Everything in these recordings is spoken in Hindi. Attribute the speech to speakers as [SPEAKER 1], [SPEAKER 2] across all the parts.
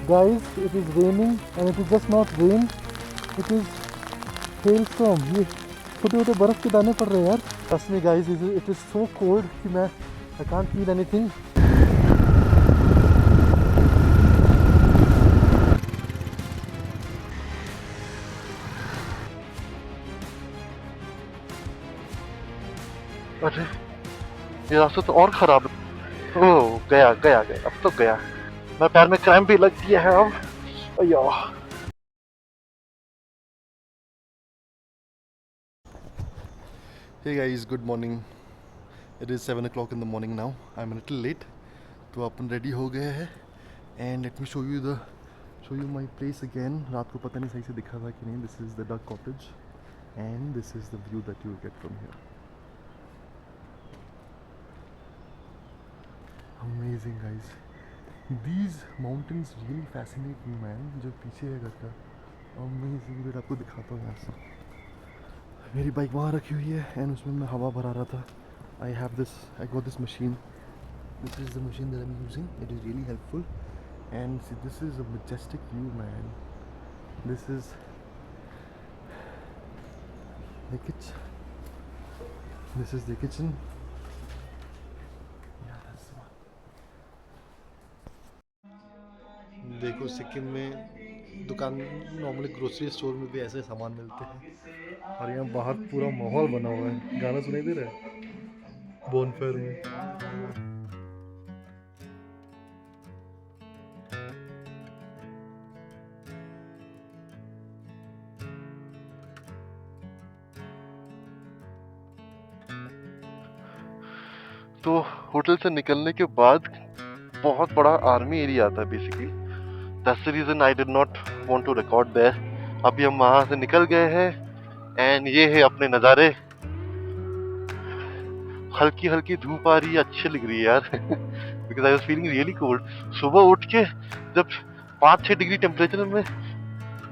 [SPEAKER 1] Guys, it is raining and it is just not rain. It is hailstorm. ये छोटे छोटे बर्फ के दाने पड़ रहे हैं यार. Trust me guys, it is so cold कि I can't feel anything. अरे ये रास्ता तो और खराब है. ओह गया गया गया, अब तो गया. मैं पैर में क्रैम्प भी लग गया है अब. अयो. Hey guys, good morning. It is 7 o'clock in the morning now. I'm a little late. तो अपन रेडी हो गए हैं. And let me show you my place again. रात को पता नहीं सही से दिखा था कि नहीं. This is the duck cottage. And this is the view that you get from here. Amazing guys. These mountains really fascinate me man. जो पीछे है घर का. Amazing. मैं आपको दिखाता हूँ यहाँ से. मेरी बाइक वहाँ रखी हुई है एंड उसमें मैं हवा भरा रहा था. I got this machine. This is the machine that I'm using. It is really helpful. And see, this is a majestic view man. This is the kitchen. This is the kitchen. Yeah, that's the one. देखो सिक्किम में दुकान नॉर्मली ग्रोसरी स्टोर में भी ऐसे सामान मिलते हैं और यहाँ बाहर पूरा माहौल बना हुआ है. गाना सुनाई दे रहा है बोनफायर में. तो होटल से निकलने के बाद बहुत बड़ा आर्मी एरिया आता है basically. That's the reason I did not want to record there. अभी हम वहां से निकल गए हैं एंड ये है अपने नज़ारे. हल्की हल्की धूप आ रही है, अच्छी लग रही है यार. Because I was feeling really cold. सुबह उठ के जब 5-6 डिग्री टेम्परेचर में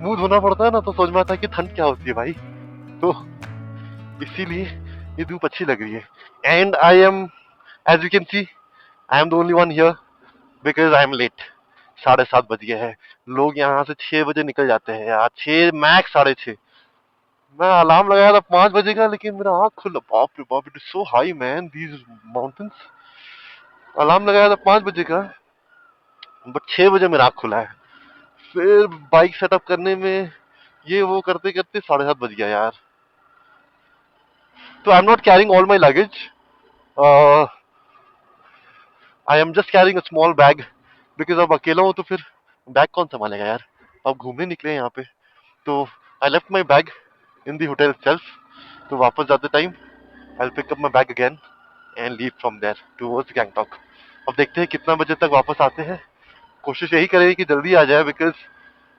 [SPEAKER 1] मुंह धोना पड़ता है ना तो समझ में आता है कि ठंड क्या होती है भाई. तो इसीलिए ये धूप अच्छी लग रही है. And I am, as you can see, I am the only one here because I am late. 7:30 बज गए हैं. लोग यहाँ से 6 बजे निकल जाते हैं यार. 6 मैक्स 6:30. मैं अलार्म लगाया था 5 बजे का लेकिन मेरा आँख खुला. बाप रे बाप, it is so high man these mountains. Alarm लगाया था 5 बजे का बट 6 बजे मेरा आँख खुला है. फिर बाइक सेटअप करने में ये वो करते करते 7:30 बज गया यार. तो I am not carrying all my luggage. I am just carrying a small bag because अब अकेला हूँ तो फिर बैग कौन संभालेगा यार. अब घूमने निकले हैं यहाँ पे तो I left my bag in the hotel itself. तो वापस जाते time I pick up my bag again and leave from there towards Gangtok. अब देखते हैं कितना बजे तक वापस आते हैं. कोशिश यही करेंगे कि जल्दी आ जाए because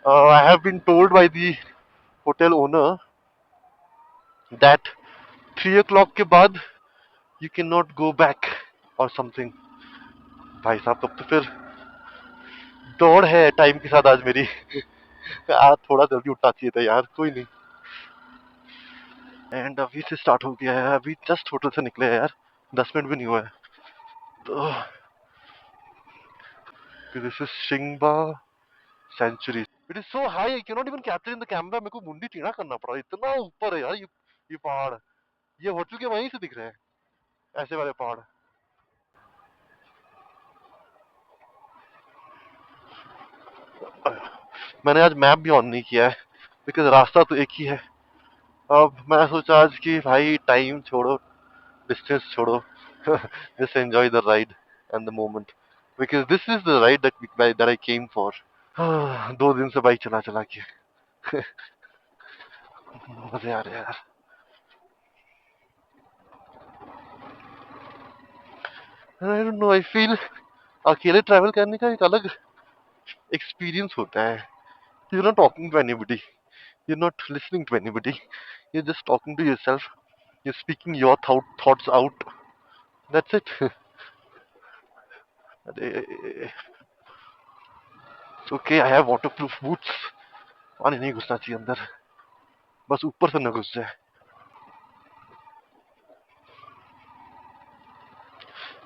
[SPEAKER 1] I have been told by the hotel owner that 3 o'clock के बाद you can not go back और समथिंग. भाई साहब तब तो फिर दौड़ है टाइम के साथ आज मेरी. आज थोड़ा जल्दी उठना चाहिए था यार. कोई नहीं. एंड अभी से स्टार्ट हो गया है. अभी जस्ट होटल से निकले हैं यार. 10 मिनट भी नहीं हुआ है. तो this is Shingba sanctuary. It is so high I can not even capture in the camera. मेरे को मुंडी टेढ़ा करना पड़ा. इतना ऊपर है यार ये पहाड़. ये होटल के वहीं से दिख रहे हैं ऐसे वाले पहाड़. मैंने आज मैप भी ऑन नहीं किया है बिकॉज रास्ता तो एक ही है. अब मैं सोचा आज कि भाई टाइम छोड़ो, डिस्टेंस छोड़ो. Just enjoy the ride and the moment because this is the ride that I came for. 2 दिन से बाइक चला चला के मजे आ रहे हैं यार. I don't know, I feel अकेले ट्रैवल करने का एक अलग एक्सपीरियंस होता है. You not talking to anybody, you're not listening to anybody, you're just talking to yourself, you're speaking your thoughts out. That's it. Okay, I have waterproof boots. पानी नहीं घुसना चाहिए अंदर, बस ऊपर से न घुस जाए.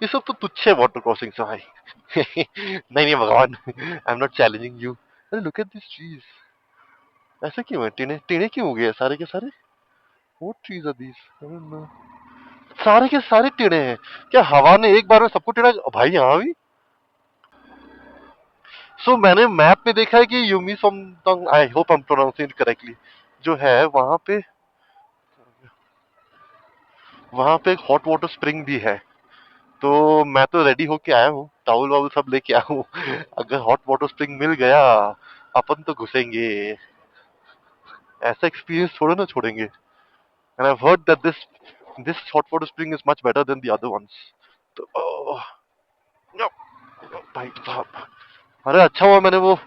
[SPEAKER 1] ये सब तो तुच्छ है वाटर क्रॉसिंग से भाई. नहीं नहीं भगवान, I am not challenging you. अरे लुक एट दिस ट्रीज, ऐसे क्यों है? टेढ़े टेढ़े क्यों हो गए सारे के सारे? What trees are these? I don't know. सारे के सारे टेढ़े हैं। क्या हवा ने एक बार में सबको टेढ़ा? भाई यहाँ भी। सो मैंने मैप में देखा है कि Yume Samdong, I hope I am pronouncing it correctly, जो है वहां पे एक हॉट वाटर स्प्रिंग भी है। तो मैं तो रेडी होके आया हूँ, टावल वावल सब लेके आया हूँ। अगर हॉट वाटर स्प्रिंग मिल गया, अपन तो घुसेंगे। ऐसा एक्सपीरियंस थोड़ा ना छोड़ेंगे। And I heard that this hot water spring is much better than the other ones. तो नो, भाई साहब, अरे अच्छा हुआ मैंने वो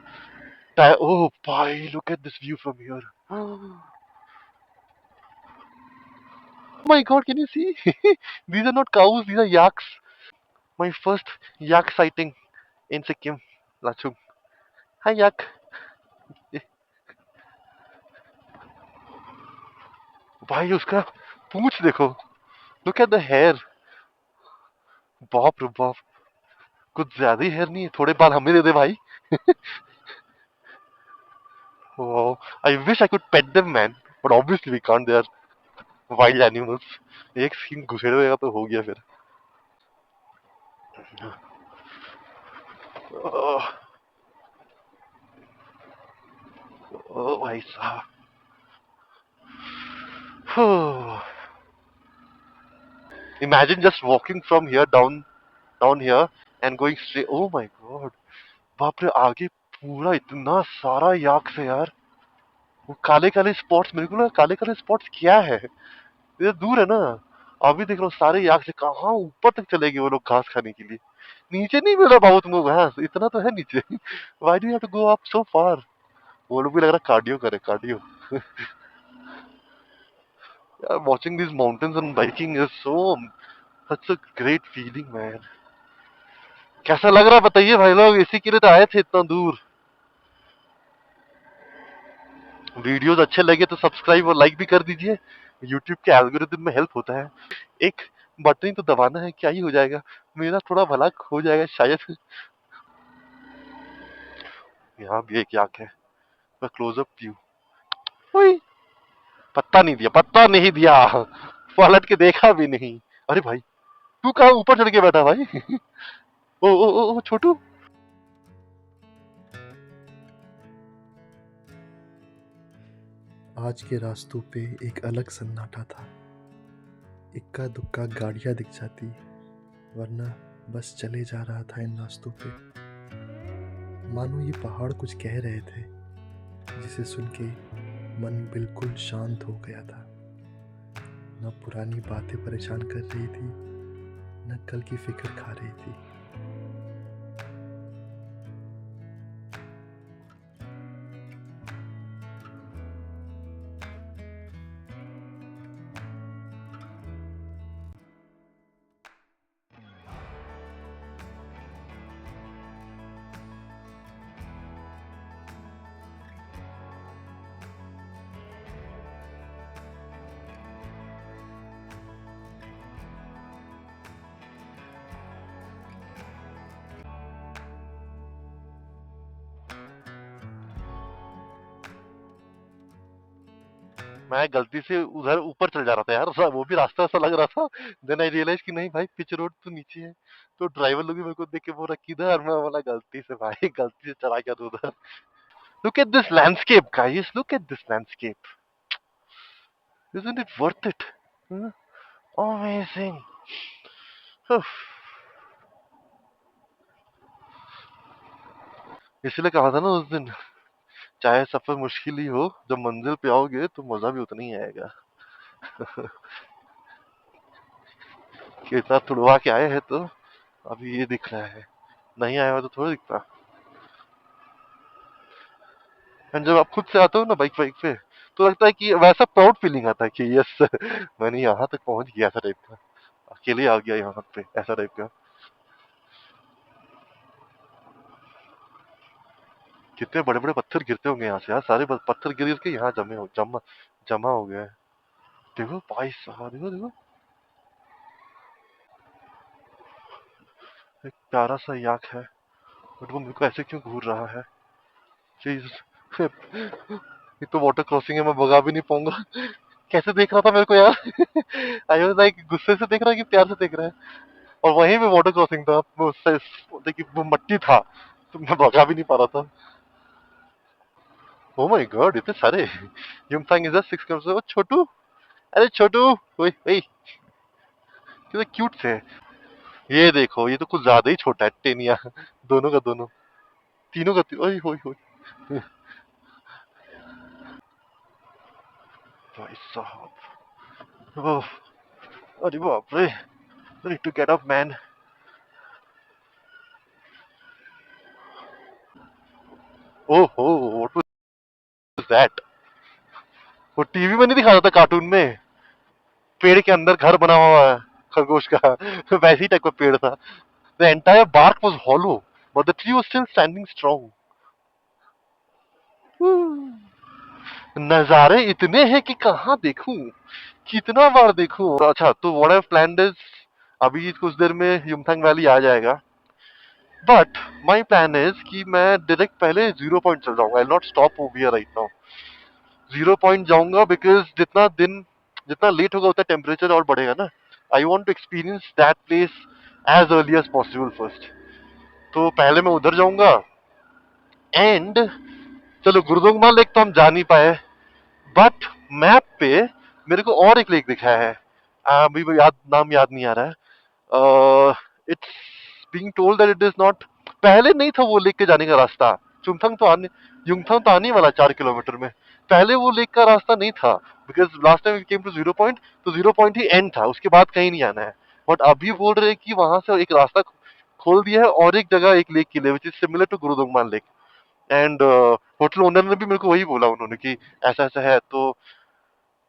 [SPEAKER 1] ओह भाई, look at this view from here. My God, can you see? These are not cows, these are yaks. My first yak sighting in Sikkim, Lachung. Hi yak. भाई उसका पूंछ देखो, लुक एट द हेयर। बाप रे बाप, कुछ ज्यादा ही हेयर नहीं है, थोड़े बाल हमें दे दे भाई। Wow, I wish I could pet them man, but obviously we can't, they are wild animals. एक सीन घुसेड़ होगा तो हो गया फिर। ओह भाई साहब, imagine just walking from here down here and going straight, oh my god, बाप रे आगे पूरा इतना सारा याक्स है यार। वो काले काले स्पॉट्स, मेरे को ना काले काले स्पॉट्स क्या है, इधर दूर है ना। अभी देख रहा हूँ सारे याक्स कहाँ ऊपर तक चले गए वो लोग घास खाने के लिए। नीचे नहीं मिला बहुत मूव, हाँ इतना तो है नीचे। Why do you have to go up so far? वो लोग भी लग रहा कार्डियो करे, कार्डियो। यार watching these mountains and biking is so such a great feeling man। कैसा लग रहा है बताइए भाई लोग, इसी के लिए तो आए थे इतना दूर। वीडियोस अच्छे लगे तो सब्सक्राइब और लाइक भी कर दीजिए, यूट्यूब के एल्गोरिदम में हेल्प होता है। एक बटन ही तो दबाना है, क्या ही हो जाएगा, मेरा थोड़ा भला हो जाएगा शायद। यहाँ भी एक याक है, क्लोजअप व्यू। ओए, पत्ता नहीं दिया, पत्ता नहीं दिया, पलट के देखा भी नहीं। अरे भाई, तू कहाँ ऊपर चढ़ के बैठा भाई? ओ छोटू।
[SPEAKER 2] आज के रास्तों पे एक अलग सन्नाटा था। इक्का दुक्का गाड़ियां दिख जाती, वरना बस चले जा रहा था इन रास्तों पे। मानो ये पहाड़ कुछ कह रहे थे, जिसे सुन के मन बिल्कुल शांत हो गया था। न पुरानी बातें परेशान कर रही थी, न कल की फिक्र खा रही थी।
[SPEAKER 1] मैं गलती से उधर ऊपर चल जा रहा था यार, वो भी रास्ता ऐसा लग रहा था। देन आई रियलाइज कि नहीं भाई, पिच रोड तो नीचे है। तो ड्राइवर लोग भी मेरे को देख के बोल रहा किधर, मैं बोला गलती से भाई, गलती से चला गया था उधर। Look at this landscape guys, look at this landscape, isn't it worth it? Amazing. इसलिए कहा था ना उस दिन, चाहे सफर मुश्किल ही हो, जब मंजिल पे आओगे तो मजा भी उतना ही आएगा। के साथ तुड़वा के आए हैं तो अभी ये दिख रहा है, नहीं आया हुआ तो थोड़ा दिखता। एंड जब आप खुद से आते हो ना बाइक बाइक पे, तो लगता है कि वैसा प्राउड फीलिंग आता है कि यस, मैंने यहाँ तक पहुंच गया, ऐसा टाइप का। अकेले आ गया यहाँ पे, ऐसा टाइप का। कितने बड़े बड़े पत्थर गिरते होंगे यहाँ से यार, सारे पत्थर गिर गिर के यहाँ जमा हो गया है। देखो भाई साहब, देखो देखो, एक प्यारा सा याक है। बट वो मेरे को ऐसे क्यों घूर रहा है? प्लीज। ये तो वाटर क्रॉसिंग है, मैं भगा भी नहीं पाऊंगा। कैसे देख रहा था मेरे को यार? आई वाज लाइक गुस्से से देख रहा है कि प्यार से देख रहा है? और वहीं पे वाटर क्रॉसिंग था, वो उससे देखिए वो मट्टी था, तो मैं भगा भी नहीं पा रहा था। ओ माय गॉड, इतने सारे। युमथांग इज अ 6 ओ छोटू। अरे छोटू, ओए ओए, कितने क्यूट से। ये देखो, ये तो कुछ ज्यादा ही छोटा है टेनिया। दोनों का दोनों, तीनों का ओए होए होए। भाई साहब, ओह, अरे बाप रे, need to get up man. ओहो, व्हाट वाज दैट? वो टीवी में नहीं दिखा रहा था, कार्टून में? पेड़ के अंदर घर बना हुआ है खरगोश का। वैसे ही टाइप का पेड़ था। The entire bark was hollow, but the tree was still standing strong. नजारे इतने हैं कि कहाँ देखूं, कितना बार देखूं। तो अच्छा, तो व्हाट आई प्लान्ड इज, अभी कुछ देर में युमथांग वैली आ जाएगा, बट माय प्लान इज कि मैं डायरेक्ट पहले जीरो पॉइंट चल जाऊंगा। I not stop over here right now. Zero point जाऊंगा बिकॉज जितना लेट होगा उतना टेम्परेचर और बढ़ेगा ना। I want to experience that place as early as possible first. तो पहले मैं उधर जाऊंगा। एंड चलो, गुरुदोंगमा लेक तो हम जा नहीं पाए, बट मैप पे मेरे को और एक लेक दिखा है। अभी वो नाम याद नहीं आ रहा है। It's being told that it is not, पहले नहीं था वो लेक के जाने का रास्ता। चुमथंग तो आने युमथंग तो आने वाला 4 किलोमीटर में। पहले वो लेक का रास्ता नहीं था, because last time we came to zero point, तो जीरो पॉइंट ही एंड था, उसके बाद कहीं नहीं आना है। बट अभी बोल रहे हैं कि वहां से एक रास्ता खोल दिया है और एक जगह एक लेक के लिए, which is similar to Gurudongmar lake. And hotel owner ने भी मेरे को वही बोला उन्होंने कि ऐसा ऐसा है। तो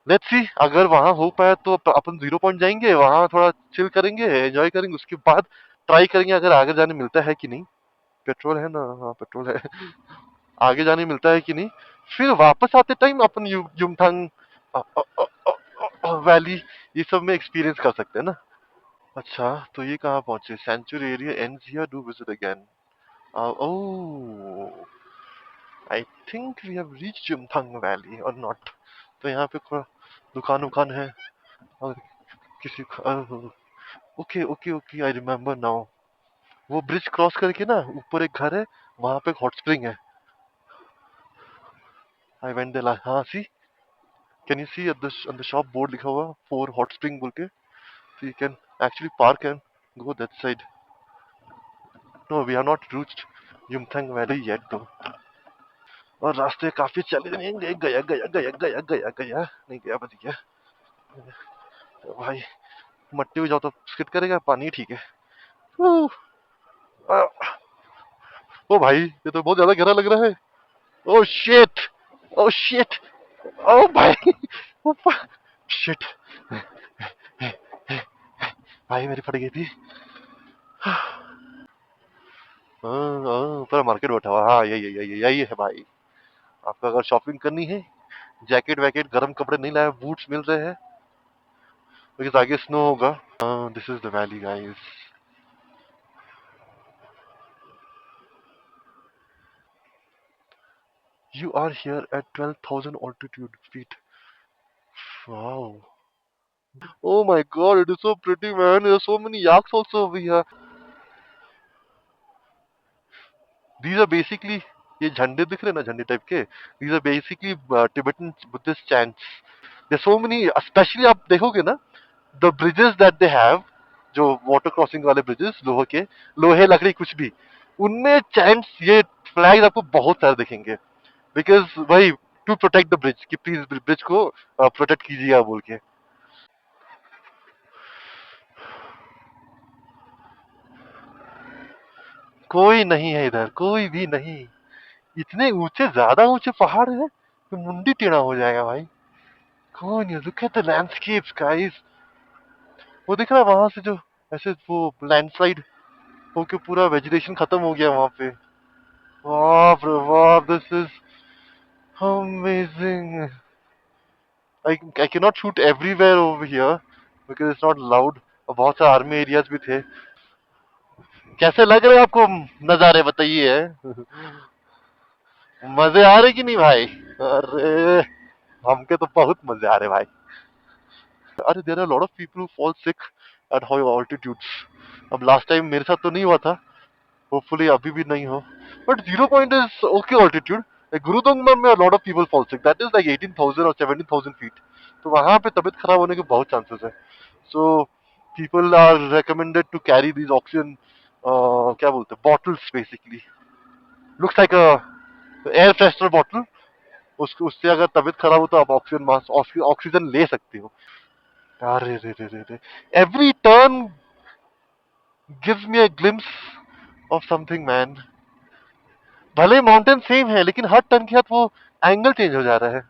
[SPEAKER 1] लेट्स सी, अगर वहां हो पाया तो अपन जीरो पॉइंट जाएंगे, वहां थोड़ा चिल करेंगे, एंजॉय करेंगे, उसके बाद ट्राई करेंगे अगर आगे जाने मिलता है कि नहीं। पेट्रोल है ना? हाँ, पेट्रोल है। आगे जाने मिलता है कि नहीं, फिर वापस आते टाइम अपन युमथांग वैली ये सब में एक्सपीरियंस कर सकते हैं ना। अच्छा, तो ये कहाँ पहुंचे? Sanctuary area ends here, do visit again. Oh, I think we have reached Yumthang valley और नॉट। तो यहाँ पे थोड़ा दुकान उकान है, और किसी okay okay okay, I remember now. वो ब्रिज क्रॉस करके ना ऊपर एक घर है, वहां पे एक हॉट स्प्रिंग है। आई वेंट देयर, हाँ see, can you see at the shop board लिखा हुआ फॉर हॉट स्प्रिंग बोल के? So you can actually park and go that side. No, we have not reached Yumthang Valley yet though. और रास्ते काफी चले नहीं गए, गया गया गया गया गया गया नहीं गया, बच गया। तो भाई, मट्टी में जाओ तो स्किट करेगा, पानी ठीक है। ओ भाई, ये तो बहुत ज्यादा गहरा लग रहा है। ओ शिट, ओ शिट, ओ भाई, शिट, भाई मेरी फट गई थी। पूरा मार्केट बैठा हुआ, हाँ यही यही यही है भाई। आपको अगर शॉपिंग करनी है, जैकेट वैकेट गर्म कपड़े नहीं लाए, बूट्स मिल रहे हैं, बिकॉज आगे स्नो होगा। This is the valley guys. You are here at 12,000 altitude feet. Wow. Oh my god, it is so pretty, man. There are so many yaks also over here. These are basically, ये झंडे दिख रहे हैं ना, झंडे टाइप के, these are basically Tibetan Buddhist chants. There are so many, especially आप देखोगे ना, the bridges that they have, जो वाटर क्रॉसिंग वाले ब्रिजेस, लोहे के, लोहे लकड़ी कुछ भी, उनमें चैंट्स, ये फ्लैग्स आपको बहुत सारे दिखेंगे। बिकॉज भाई, टू प्रोटेक्ट द ब्रिज, कि प्लीज ब्रिज को प्रोटेक्ट कीजिएगा बोल के। कोई नहीं है इधर, कोई भी नहीं। इतने ऊंचे, ज्यादा ऊंचे पहाड़ है तो मुंडी टेढ़ा हो जाएगा भाई। कोई नहीं, look at the landscapes guys. वो दिख रहा है वहां से जो, ऐसे वो लैंडस्लाइड होके पूरा वेजिटेशन खत्म हो गया वहां पे। वाह ब्रो, वाह, this is amazing. I cannot shoot everywhere over here because it's not allowed। और बहुत सारे आर्मी एरियाज भी थे। कैसे लग रहे हैं आपको नजारे बताइए? मजे आ रहे कि नहीं भाई? अरे हमके तो बहुत मजे आ रहे भाई। अरे there are lot of people who fall sick at high altitudes. अब लास्ट टाइम मेरे साथ तो नहीं हुआ था, होपफुली अभी भी नहीं हो, but 0 point is okay altitude. Gurudongmar में lot of people fall sick, that is like 18,000 और 17,000 फीट। तो वहां पे तबीयत खराब होने के बहुत चांसेस है। So people are recommended to carry these oxygen, क्या बोलते हैं, bottles basically, looks like a air freshener bottle. उससे अगर तबीयत खराब हो तो आप ऑक्सीजन मास्क, ऑक्सीजन ले सकते हो। अरे रे रे रे रे, every turn gives me a glimpse of something man. भले माउंटेन सेम है लेकिन हर टर्न के साथ वो एंगल चेंज हो जा रहा है।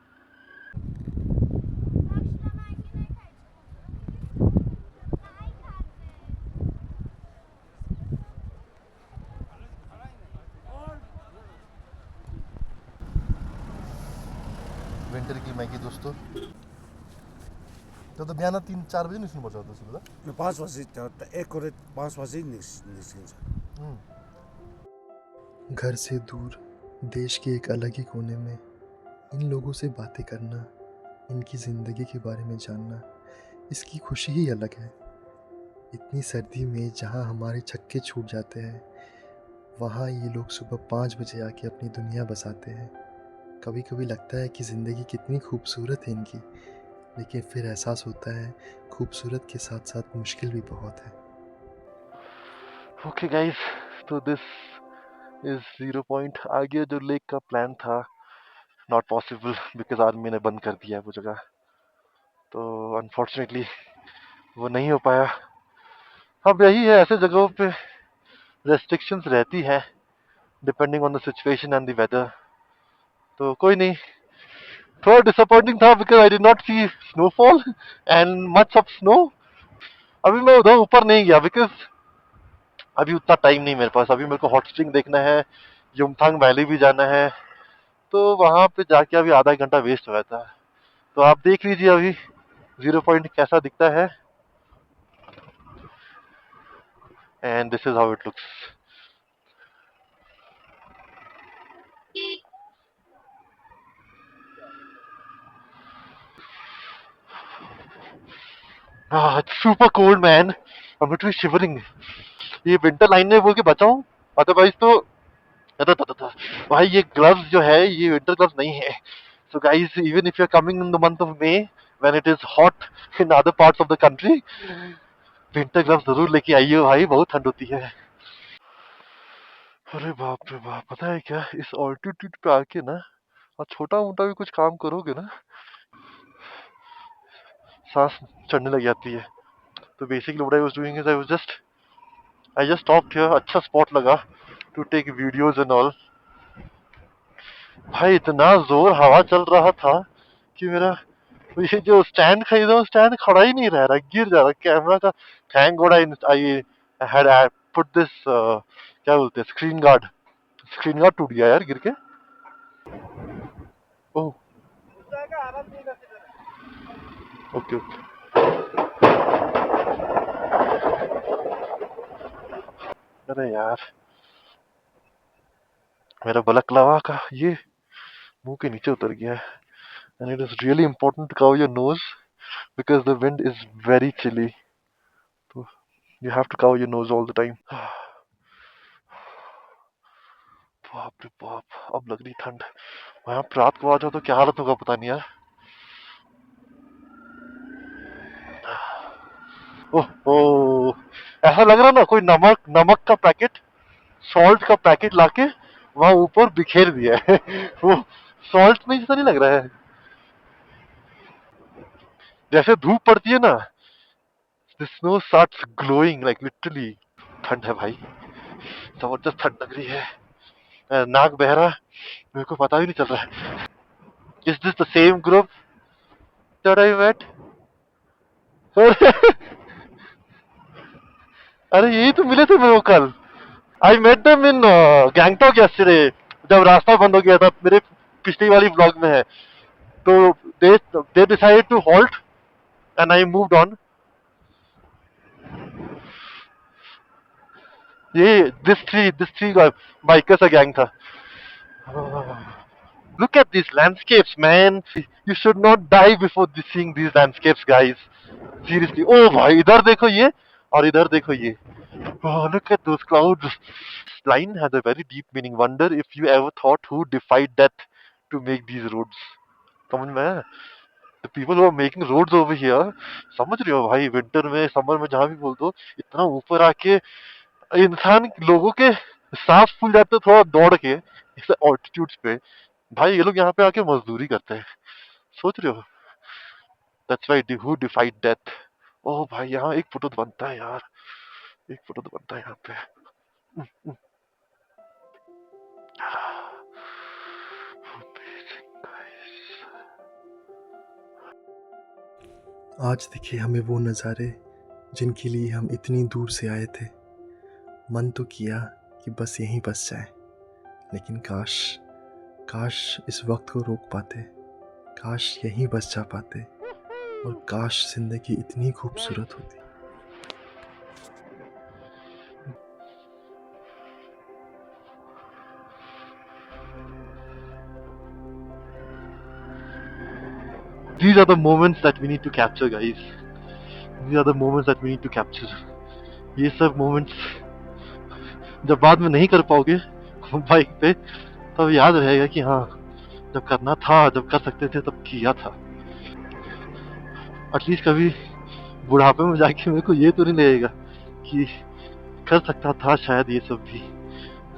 [SPEAKER 2] विंटर की मैगी दोस्तों। तो बिहान 3-4 बजे निस्किनु पर्छ दोस्तों त?
[SPEAKER 3] 5 बजी एकुरेट 5 बजी निस्किन्छ।
[SPEAKER 2] घर से दूर देश के एक अलग ही कोने में इन लोगों से बातें करना, इनकी ज़िंदगी के बारे में जानना, इसकी खुशी ही अलग है। इतनी सर्दी में जहाँ हमारे छक्के छूट जाते हैं, वहाँ ये लोग सुबह 5 बजे आके अपनी दुनिया बसाते हैं। कभी कभी लगता है कि ज़िंदगी कितनी खूबसूरत है इनकी, लेकिन फिर एहसास होता है खूबसूरत के साथ साथ मुश्किल भी बहुत है।
[SPEAKER 1] ओके गाइस, तो दिस इज 0 पॉइंट। आगे जो लेक का प्लान था, नॉट पॉसिबल बिकॉज आर्मी ने बंद कर दिया है वो जगह। तो अनफॉर्चुनेटली वो नहीं हो पाया। अब यही है, ऐसे जगहों पे रेस्ट्रिक्शंस रहती है depending on the situation and the weather. तो कोई नहीं, थोड़ा डिसअपॉइंटिंग था because I did not see snowfall and much of snow. अभी मैं उधर ऊपर नहीं गया बिकॉज अभी उतना टाइम नहीं मेरे पास। अभी मेरे को हॉट स्प्रिंग देखना है, युमथांग वैली भी जाना है, तो वहां पे जाके अभी आधा घंटा वेस्ट हो जाता है। तो आप देख लीजिए अभी 0 पॉइंट कैसा दिखता है, and this is how it looks. It's super cold man, I am literally shivering. ये विंटर लाइन में बोल के बचाऊं, अदरवाइज तो भाई ये ग्लव्स जो है ये विंटर ग्लव्स नहीं है। So guys, even if you are coming in the month of May when it is hot in other parts of the country, winter gloves जरूर लेके आइए भाई, बहुत ठंड होती है। अरे बाप रे बाप, पता है क्या, इस ऑल्टीट्यूड पे आके ना और छोटा मोटा भी कुछ काम करोगे ना, सांस चढ़ने लग जाती है। तो basically what I was doing is I just stopped here, अच्छा स्पॉट लगा to take videos and all. भाई इतना जोर हवा चल रहा था कि मेरा ये जो स्टैंड खरीदा वो स्टैंड खड़ा ही नहीं रह रहा, गिर जा रहा कैमरा का। Thank God I had put this, क्या बोलते हैं, स्क्रीन गार्ड। स्क्रीन गार्ड टूट गया यार गिर के। Oh okay okay. अरे यार, मेरा बलकलावा का ये मुंह के नीचे उतर गया है। And it is really important to cover your nose because the wind is very chilly. तो you have to cover your nose all the time. बाप रे बाप, अब लग रही ठंड। वहां पे रात को आ जाओ तो क्या हालत होगा पता नहीं यार। ओह ओह, ऐसा लग रहा ना कोई नमक नमक का पैकेट, सॉल्ट का पैकेट लाके वहां ऊपर बिखेर दिया है। वो सॉल्ट में जैसा नहीं लग रहा है? जैसे धूप पड़ती है ना, the snow starts glowing like literally. ठंड है भाई, जबरदस्त ठंड लग रही है। नाक बह रहा, मेरे को पता भी नहीं चल रहा है। Is this the same group that I met? अरे यही तो मिले थे मेरे को कल। I met them in Gangtok yesterday, जब रास्ता बंद हो गया था, मेरे पिछली वाली ब्लॉग में है। तो they decided to halt and I moved on. ये दिस थ्री बाइकर्स का गैंग था. Look at these landscapes, man. You should not die before seeing these landscapes, guys. Seriously. Oh भाई इधर देखो ये और इधर देखो ये. Oh, look at those clouds. This line has a very deep meaning. Wonder if you ever thought who defied death to make these roads. समझ में आया? The people who are making roads over here, समझ रहे हो भाई, विंटर में समर में जहाँ भी बोल दो, इतना ऊपर आके इंसान लोगों के सांस फूल जाते थोड़ा दौड़ के इस ऑल्टीट्यूड्स पे. भाई ये लोग यहाँ पे आके मजदूरी करते हैं. सोच रहे हो? That's why who defied death. ओह भाई यहाँ एक फोटो तो बनता है यार, एक फोटो तो बनता है यहाँ पे.
[SPEAKER 2] आज दिखे हमें वो नज़ारे जिनके लिए हम इतनी दूर से आए थे. मन तो किया कि बस यहीं बस जाए, लेकिन काश इस वक्त को रोक पाते, काश यहीं बस जा पाते, और काश जिंदगी इतनी खूबसूरत होती.
[SPEAKER 1] These are the moments that we need to capture, guys. These are the moments that we need to capture. ये सब moments जब बाद में नहीं कर पाओगे बाइक पे, तब याद रहेगा कि हाँ, जब करना था, जब कर सकते थे, तब किया था. एटलीस्ट कभी बुढ़ापे में जाके मेरे को ये तो नहीं लगेगा कि कर सकता था शायद ये सब भी,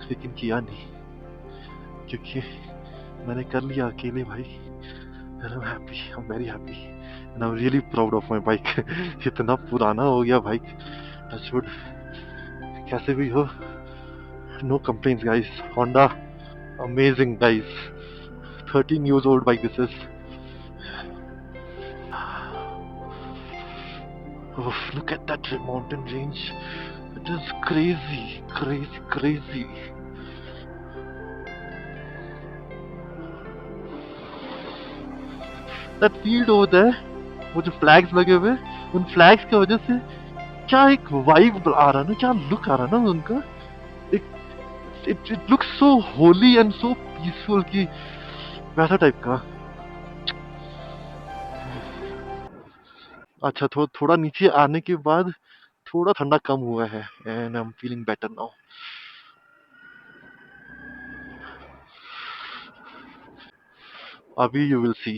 [SPEAKER 1] लेकिन किया नहीं, क्योंकि मैंने कर लिया अकेले भाई. And I'm happy. I'm very happy. And I'm really proud of my bike. इतना पुराना हो गया बाइक. Touchwood. कैसे भी हो. No complaints, guys. Honda. Amazing, guys. 13 years old bike this is. Oh, look at that mountain range. It is crazy, crazy, crazy. That field over there, वो जो फ्लैग्स लगे हुए, उन फ्लैग्स की वजह से क्या एक वाइब आ रहा है ना, क्या लुक आ रहा है ना उनका. It looks so Holi and so peaceful कि वैसा टाइप का. अच्छा थोड़ा नीचे आने के बाद थोड़ा ठंडा कम हुआ है, and I am feeling better now. अभी यू विल सी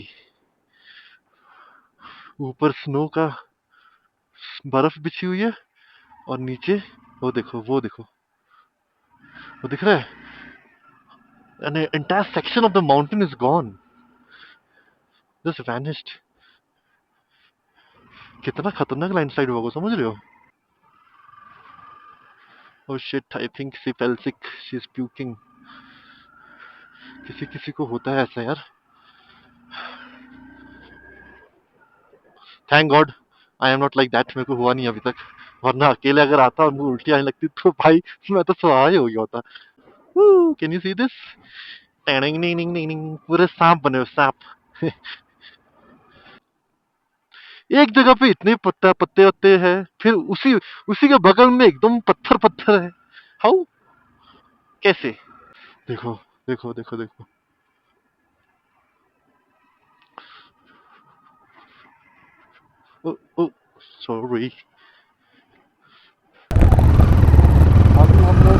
[SPEAKER 1] ऊपर स्नो का बर्फ बिछी हुई है, और नीचे वो देखो, वो देखो, वो दिख रहा है. An entire section of the mountain is gone, just vanished. कितना खतरनाक लैंडस्लाइड होगा, समझ रहे हो? Oh shit, I think she fell sick. She's puking. किसी किसी को होता है ऐसा यार. Thank God, I am not like that. मेरे को हुआ नहीं अभी तक, वरना अकेले अगर आता और मुझे उल्टी आने लगती तो भाई मैं तो सवार ही हो गया होता. Can you see this? पूरे सांप बने हुए, सांप. एक जगह पे इतने पत्ते वत्ते हैं, फिर उसी के बगल में एकदम पत्थर है. हाउ? कैसे? देखो देखो देखो देखो. ओ सॉरी.
[SPEAKER 2] अभी हम लोग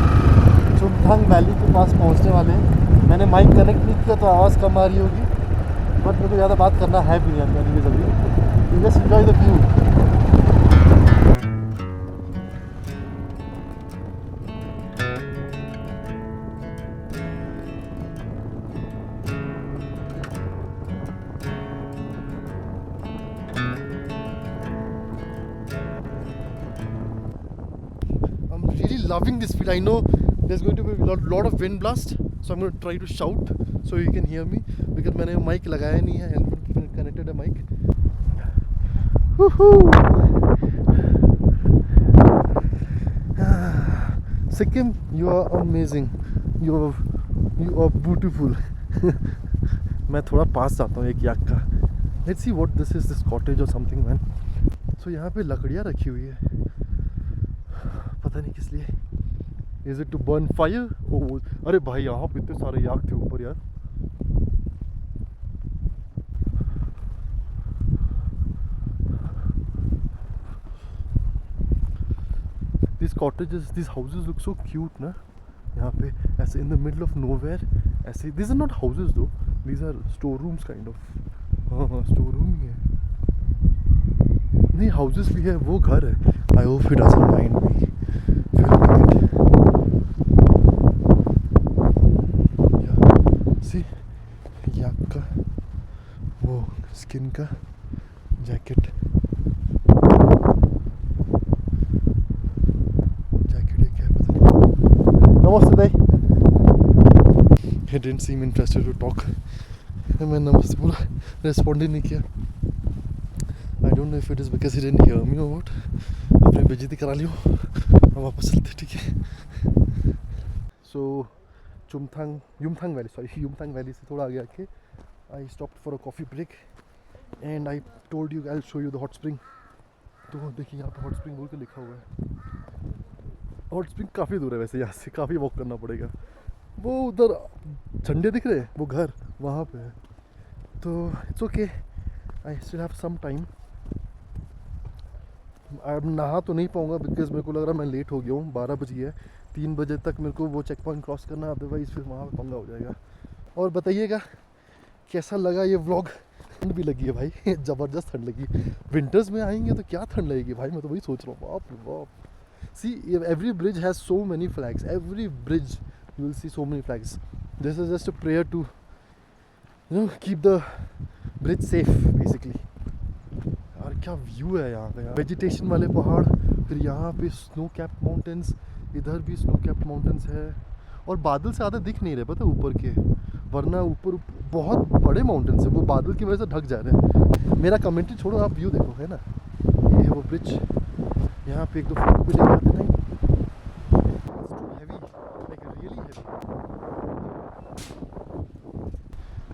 [SPEAKER 2] चुमथांग वैली के पास पहुंचने वाले हैं. मैंने माइक कनेक्ट नहीं किया तो आवाज़ कम आ रही होगी, बट मेरे को ज़्यादा बात करना है भी नहीं एनीवेज. अभी just enjoy the view. I'm really loving this field. I know there's going to be a lot of wind blast, so I'm going to try to shout so you can hear me, because मैंने माइक लगाया नहीं है, हेलमेट कनेक्टेड है mic. Sikkim, you are amazing. You are beautiful. मैं थोड़ा पास जाता हूँ एक याक का. Let's see what this is, this cottage or something, man. So यहाँ पे लकड़ियाँ रखी हुई है, पता नहीं किस लिए. Is it to burn fire? ओ अरे भाई यहाँ पे इतने सारे याक थे ऊपर यार. These cottages, these houses look so cute ना. यहाँ पे ऐसे in the middle of nowhere ऐसे. These are not houses though. These are storerooms kind of. हाँ हाँ storeroom ही है. नहीं houses भी है, वो घर है. I hope he doesn't mind me filming it. Yeah. See, yak का वो skin का jacket. Namaste bhai. He didn't seem interested to talk. मैं नमस्ते बोला, respond ही नहीं किया. I don't know if it is because he didn't hear me or what. अपनी बेइज्जती करा लियो. हम वापस चलते ठीक है. So Yumthang Valley से थोड़ा आगे आके I stopped for a coffee break and I told you I'll show you the hot spring. तो देखिए यहाँ पे hot spring बोल के लिखा हुआ है. हॉट स्प्रिंग काफ़ी दूर है वैसे यहाँ से, काफ़ी वॉक करना पड़ेगा. वो उधर झंडे दिख रहे हैं, वो घर वहाँ पे है. तो it's okay, I still have some time. अब नहा तो नहीं पाऊँगा बिकॉज मेरे को लग रहा है मैं लेट हो गया हूँ. 12 बज गया है. 3 बजे तक मेरे को वो चेक पॉइंट क्रॉस करना है, अदरवाइज़ फिर वहाँ पे पंगा हो जाएगा. और बताइएगा कैसा लगा ये व्लॉग. ठंड भी लगी है भाई, ज़बरदस्त ठंड लगी. विंटर्स में आएंगे तो क्या ठंड लगेगी भाई, मैं तो वही सोच रहा हूँ. बाप रे बाप. See, every bridge has so many flags. Every bridge you will see so many flags. This is just a prayer to, keep the bridge safe basically. यार क्या व्यू है यहाँ का. वेजिटेशन वाले पहाड़, फिर यहाँ पे स्नो कैप्ड माउंटेन्स, इधर भी स्नो कैप्ड माउंटेन्स है. और बादल से ज़्यादा दिख नहीं रहे पता ऊपर के, वरना ऊपर बहुत बड़े माउंटेन्स है, वो बादल की वजह से ढक जा रहे हैं. मेरा कमेंट्री छोड़ो, आप व्यू देखो, है ना. ये है वो ब्रिज. यहाँ पे एक दो फोटो भी ले जाते हैं. Heavy, like really heavy.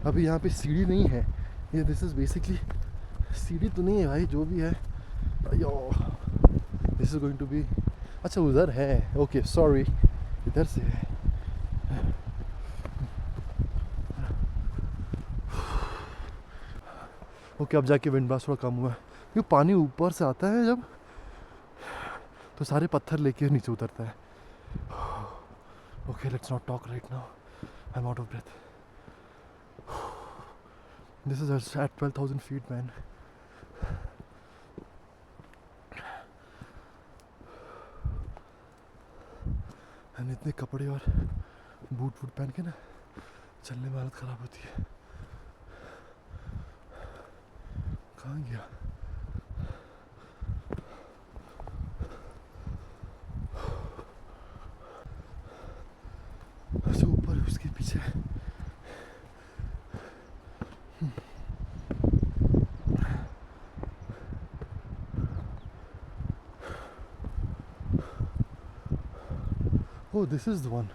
[SPEAKER 2] अभी यहाँ पे सीढ़ी नहीं है. ये दिस इज़ बेसिकली सीढ़ी तो नहीं है भाई, जो भी है. This is going to be. अच्छा उधर है, ओके सॉरी, इधर से है. ओके अब जाके विंड ब्लास्ट थोड़ा कम हुआ है. क्योंकि पानी ऊपर से आता है जब, तो सारे पत्थर लेके नीचे उतरता है. Okay let's not talk right now, I am out of breath. This is at 12,000 feet man. And इतने कपड़े और बूट पहन के ना चलने में हालत ख़राब होती है. कहाँ गया? ऊपर उसके पीछे. Oh, this is the one.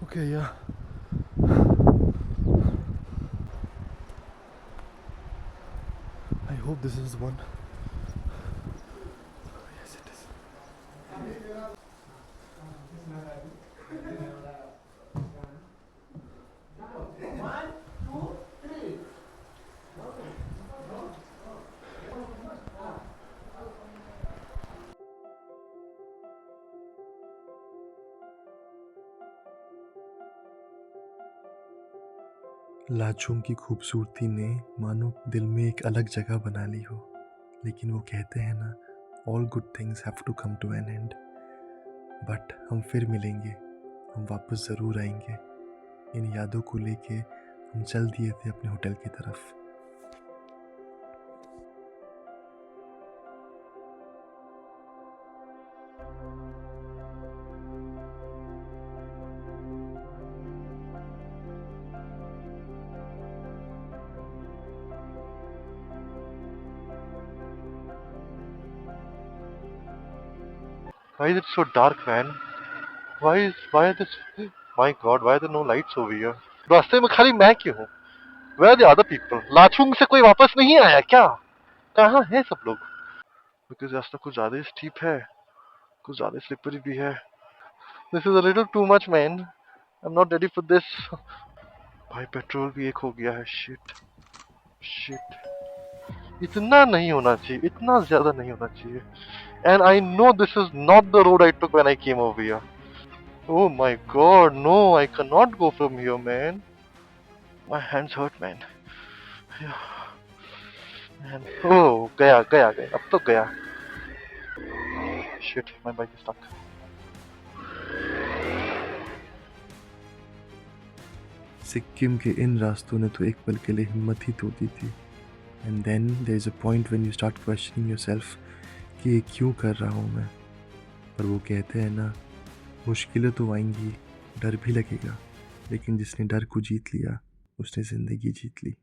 [SPEAKER 2] Okay, yeah. I hope this is the one. Yes, it is. Lachung की खूबसूरती ने मानो दिल में एक अलग जगह बना ली हो. लेकिन वो कहते हैं ना, all good things have to come to an end. But हम फिर मिलेंगे, हम वापस ज़रूर आएंगे. इन यादों को लेके हम चल दिए थे अपने होटल की तरफ.
[SPEAKER 1] Why is it so dark, man? Why is this? My God, why are there no lights over here? रास्ते में खाली मैं क्यों हूँ? Where are the other people? Lachung से कोई वापस नहीं आया क्या? कहाँ हैं सब लोग? Because रास्ता कुछ ज़्यादा ही स्टीप है, कुछ ज़्यादा स्लिपरी भी है. This is a little too much, man. I'm not ready for this. भाई पेट्रोल भी एक हो गया है. Shit. Shit. इतना नहीं होना चाहिए. इतना ज़्यादा नहीं होना चाहिए. And I know this is not the road I took when I came over here. Oh my god, no, I cannot go from here, man. My hands hurt, man. Man. Oh, गया गया गया. अब तो गया. Shit, my bike is stuck.
[SPEAKER 2] Sikkim के इन रास्तों ने तो एक पल के लिए हिम्मत ही तोड़ दी थी. And then there is a point when you start questioning yourself कि ये क्यों कर रहा हूँ मैं. पर वो कहते हैं ना, मुश्किलें तो आएंगी, डर भी लगेगा, लेकिन जिसने डर को जीत लिया उसने ज़िंदगी जीत ली.